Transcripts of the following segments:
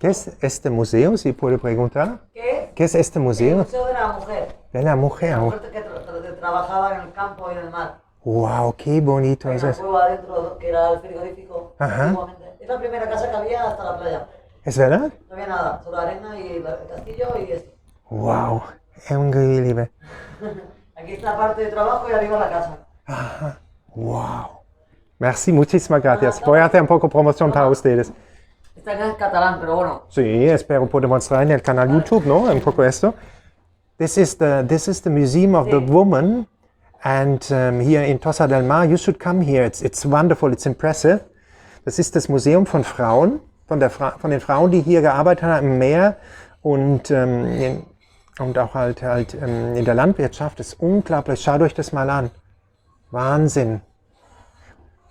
¿Qué es este museo, si puedo preguntar? ¿Qué es? ¿Qué es este El museo? Museo de la Mujer. De la mujer. La mujer que trabajaba en el campo y en el mar. Wow, qué bonito Hay es una eso. cueva adentro que era el frigorífico Ajá. antiguamente. Es la primera casa que había hasta la playa. ¿Es verdad? No había nada, solo arena y el castillo y esto. Wow, es increíble. Aquí está la parte de trabajo y arriba la casa. Ajá. Wow. Merci, muchísimas gracias. Voy a hacer un poco de promoción para ustedes. Esta casa es catalán, pero bueno. Sí, espero poder mostrar en el canal YouTube, ¿no? Un poco esto. This is the Museum of the Woman, and here in Tossa del Mar, you should come here. It's wonderful, it's impressive. Das ist das Museum von Frauen, von den Frauen, die hier gearbeitet haben im Meer und auch halt in der Landwirtschaft. Das ist unglaublich. Schaut euch das mal an. Wahnsinn.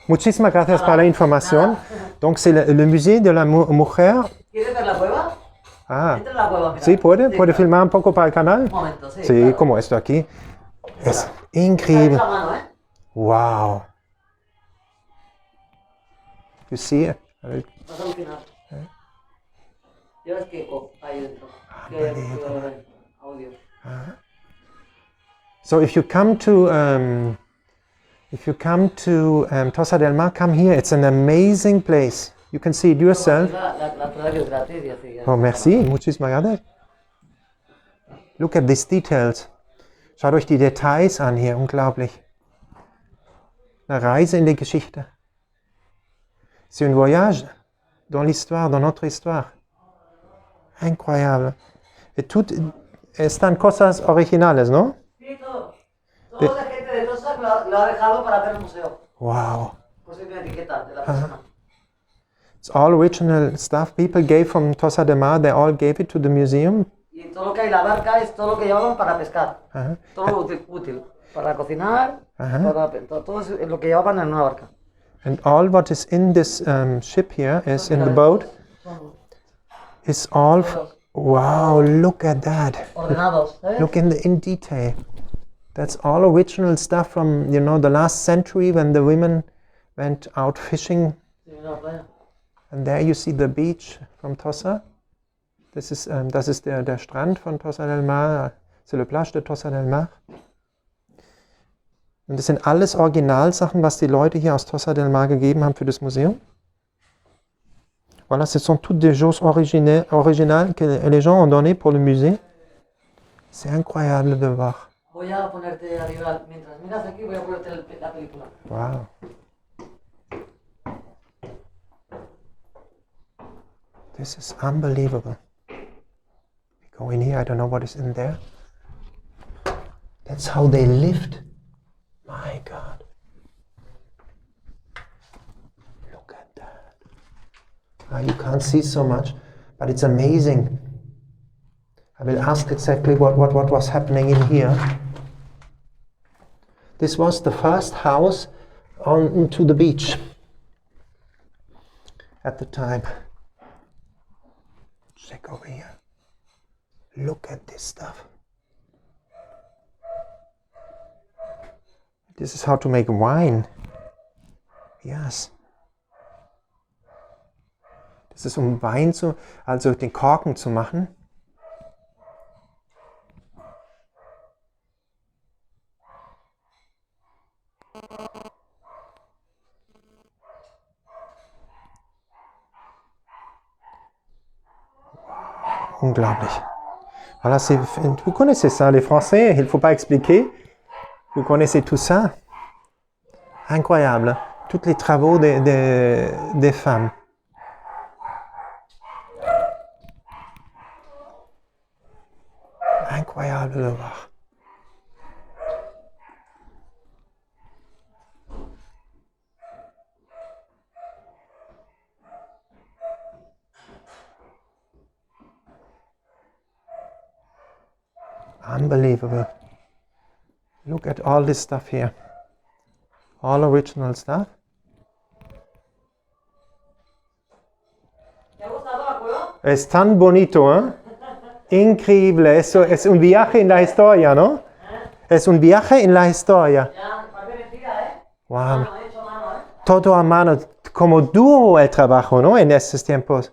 Muchísimas gracias por la información. Donc c'est le musée de la mujer. ¿Quieres ver la cueva? Ah, Entra en la cueva, mira. sí, ¿puede filmar un poco para el canal? Un momento, sí. Sí, claro. como esto aquí. Es Está increíble. hecha a mano, ¿eh? Wow. You see it? A ver. Vas a alucinar. Ya ves que ahí dentro. Que audio. So if you come to Tossa del Mar, come here. It's an amazing place. You can see it yourself. La entrada que es gratis y así. Oh, merci. Muchísimas gracias. Look at these details. Schaut euch die Details an hier. Unglaublich. Eine Reise in die Geschichte. C'est un voyage dans l'histoire, dans notre histoire. Incroyable. Et tout están cosas originales, ¿no? Sí, todo. Todo la gente de Tossa lo ha dejado para hacer el museo. Wow. Pues hay una etiqueta de la persona. It's all original stuff people gave from Tossa del Mar. They all gave it to the museum. Y todo lo que hay en la barca es todo lo que llevaban para pescar. Ajá. Todo lo útil. Para cocinar, Ajá. todo es lo que llevaban en una barca. And all what is in this ship here is in the boat. Is all. Wow, look at that. Ordenados, ¿sabes? Look in detail. That's all original stuff from the last century when the women went out fishing. Sí, mira la playa. And there you see the beach from Tossa. Das ist der Strand von Tossa del Mar. C'est le plage de Tossa del Mar. Und das sind alles Originalsachen, was die Leute hier aus Tossa del Mar gegeben haben für das Museum. Voilà, ce sont toutes des choses originales que les gens ont données pour le musée. C'est incroyable de voir. Voy a ponerte arriba, mientras miras aquí, voy a ponerte la película. Wow. This is unbelievable. We go in here, I don't know what is in there. That's how they lived. My God. Look at that. You can't see so much, but it's amazing. I will ask exactly what was happening in here. This was the first house onto the beach at the time. Check over here. Look at this stuff. This is how to make wine. Yes. Das ist Wein also den Korken zu machen. Unglaublich. Voilà, vous connaissez ça, les Français, il ne faut pas expliquer. Vous connaissez tout ça. Incroyable. Tous les travaux des femmes. Incroyable de voir. Unbelievable. Look at all this stuff here. All original stuff. ¿Te ha gustado la cueva? Es tan bonito, ¿eh? Increíble. Eso es un viaje en la historia, ¿no? Es un viaje en la historia. Ya, parece mentira, ¿eh? Wow. Mano, hecho a mano, ¿eh? Todo a mano. Como duro el trabajo, ¿no? En estos tiempos.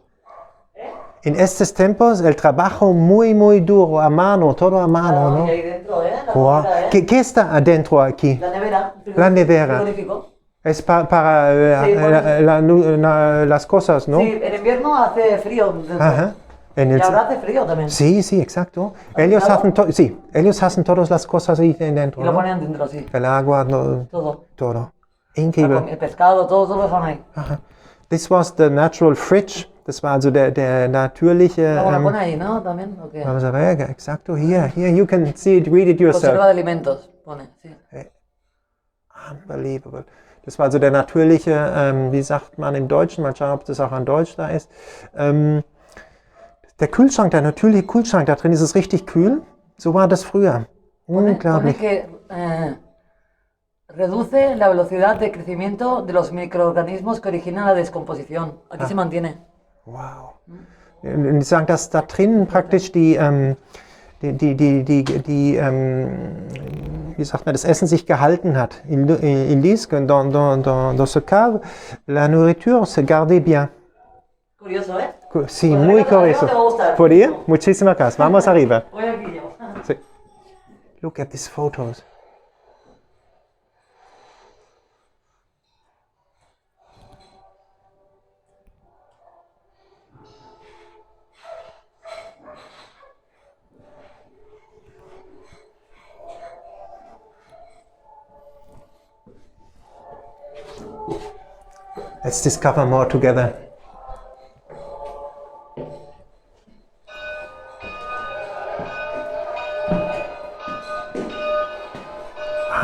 En estos tiempos el trabajo muy duro, a mano, todo a mano, Claro, ¿no? y ahí dentro, la Wow. comida, ¿Qué está adentro aquí? La nevera. La nevera. Frigorífico. Es para Sí, las cosas, ¿no? Sí, en invierno hace frío dentro. Ajá. En el- Y ahora hace frío también. Sí, exacto. ¿Has Ellos mirado? hacen, sí, ellos hacen todas las cosas ahí dentro, Y lo ¿no? ponen dentro, sí. El agua, Todo. todo. Increíble. El pescado, todo lo dejan ahí. Aha. This was the natural fridge. Das war also der natürliche. Luego lo pone ahí, ¿no? También, ¿o qué? Vamos a ver, exacto. Here, you can see it, read it yourself. Conserva de alimentos, pone, sí. Unbelievable. Das war also der natürliche, wie sagt man im Deutschen, mal schauen, ob das auch an Deutsch da ist. Der Kühlschrank, der natürliche Kühlschrank, da drin ist es richtig kühl. So war das früher. Pone Unglaublich. que reduce la velocidad de crecimiento de los microorganismos que originan la descomposición. Aquí se mantiene. Wow. Und die sagen, dass da drinnen praktisch wie sagt man, das Essen sich gehalten hat. Ils disent que dans ce cave, la nourriture se gardait bien. Curioso, ¿eh? Sí, Pues muy arriba te va a curioso. gustar. ¿Por ir? Muchísimas gracias. Vamos arriba. Voy aquí yo. Sí. Look at these photos. Let's discover more together.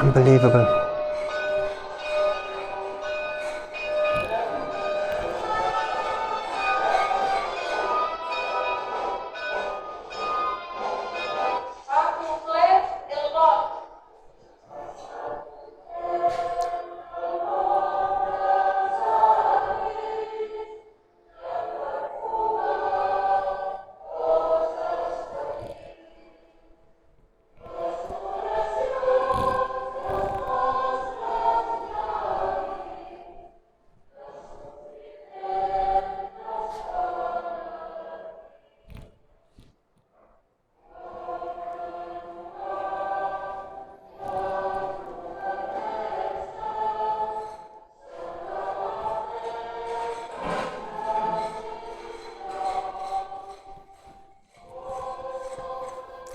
Unbelievable.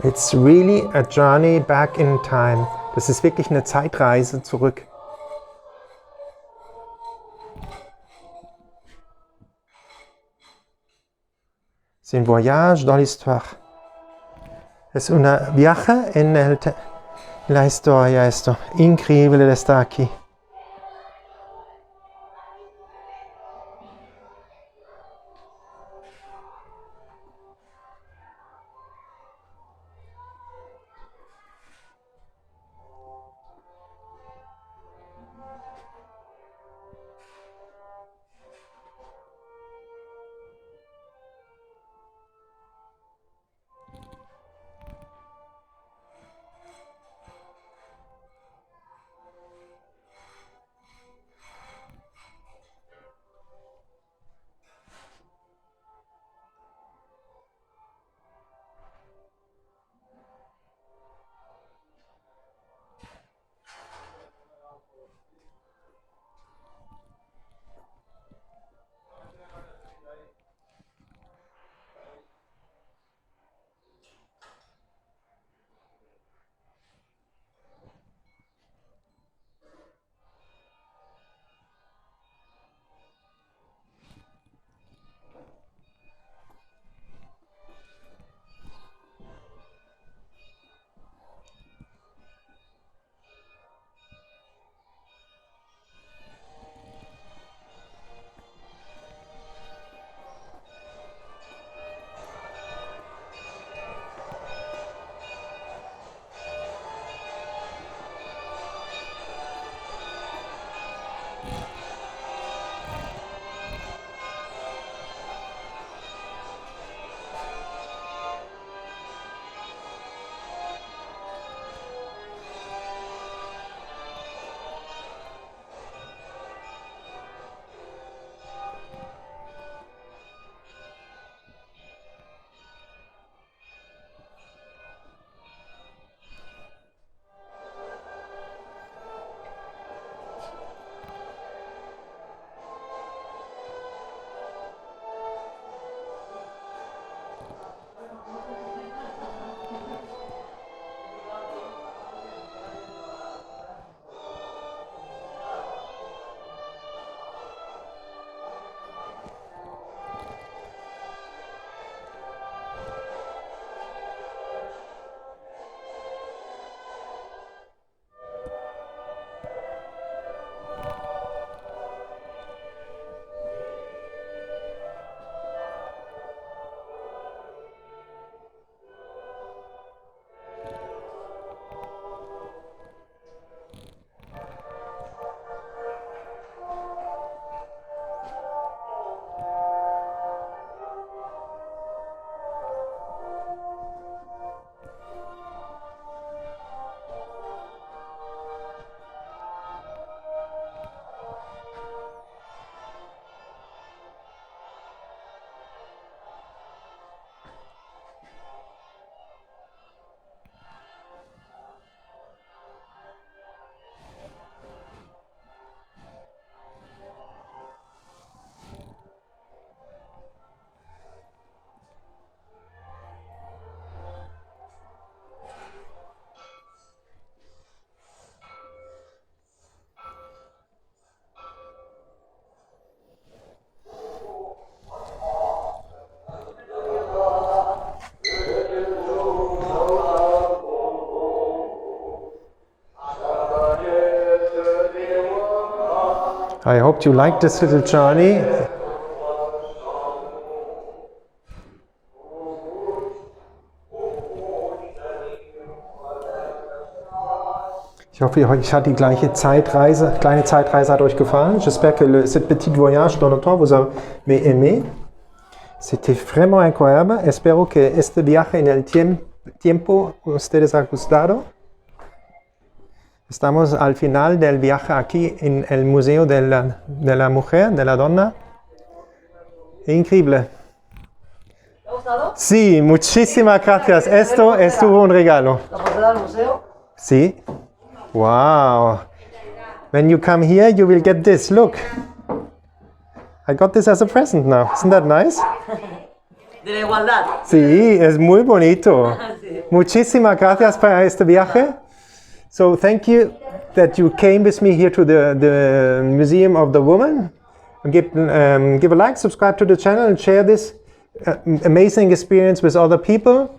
It's really a journey back in time. Das ist wirklich eine Zeitreise zurück. C'est un voyage dans l'histoire. Es un viaje en la historia esto. Increíble de estar aquí. I hope you like this little journey. Ich hoffe, euch hat die kleine Zeitreise hat euch gefallen. J'espère que cette petite voyage dans le temps vous avez aimé. C'était vraiment incroyable. Espero que este viaje en el tiempo ustedes ha gustado. Estamos al final del viaje aquí en el Museo de la Mujer, de la Donna. Increíble. ¿Te ha gustado? Sí, muchísimas gracias. Esto estuvo un regalo. ¿La posada del museo? Sí. Wow. When you come here, you will get this. Look. I got this as a present now. Isn't that nice? De la igualdad. Sí, es muy bonito. Sí. Muchísimas gracias para este viaje. So thank you that you came with me here to the Museum of the Woman. Give a like, subscribe to the channel and share this amazing experience with other people.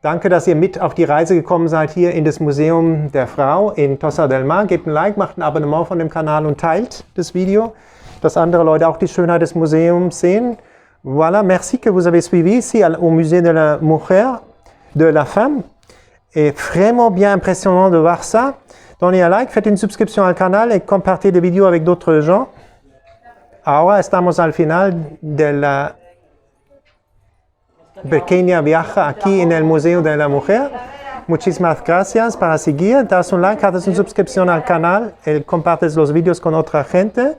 Danke, dass ihr mit auf die Reise gekommen seid hier in das Museum der Frau in Tossa del Mar. Gebt ein Like, macht ein Abonnement von dem Kanal und teilt das Video, dass andere Leute auch die Schönheit des Museums sehen. Voilà, merci que vous avez suivi ici au Musée de la Mujer, de la Femme. Et vraiment bien impressionnant de voir ça. Donnez un like, faites une subscription al canal et compartez des vidéos avec d'autres gens. Ahora estamos al final de la pequeña viaje aquí en el Museo de la Mujer. Muchísimas gracias para seguir. Das un like, haces una suscripción al canal y compartes los vídeos con otra gente.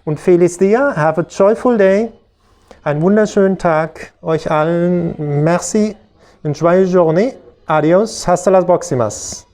Un feliz día. Have a joyful day. Einen wunderschönen Tag. Euch allen merci. Une joyeuse journée. Adios. Hasta las próximas.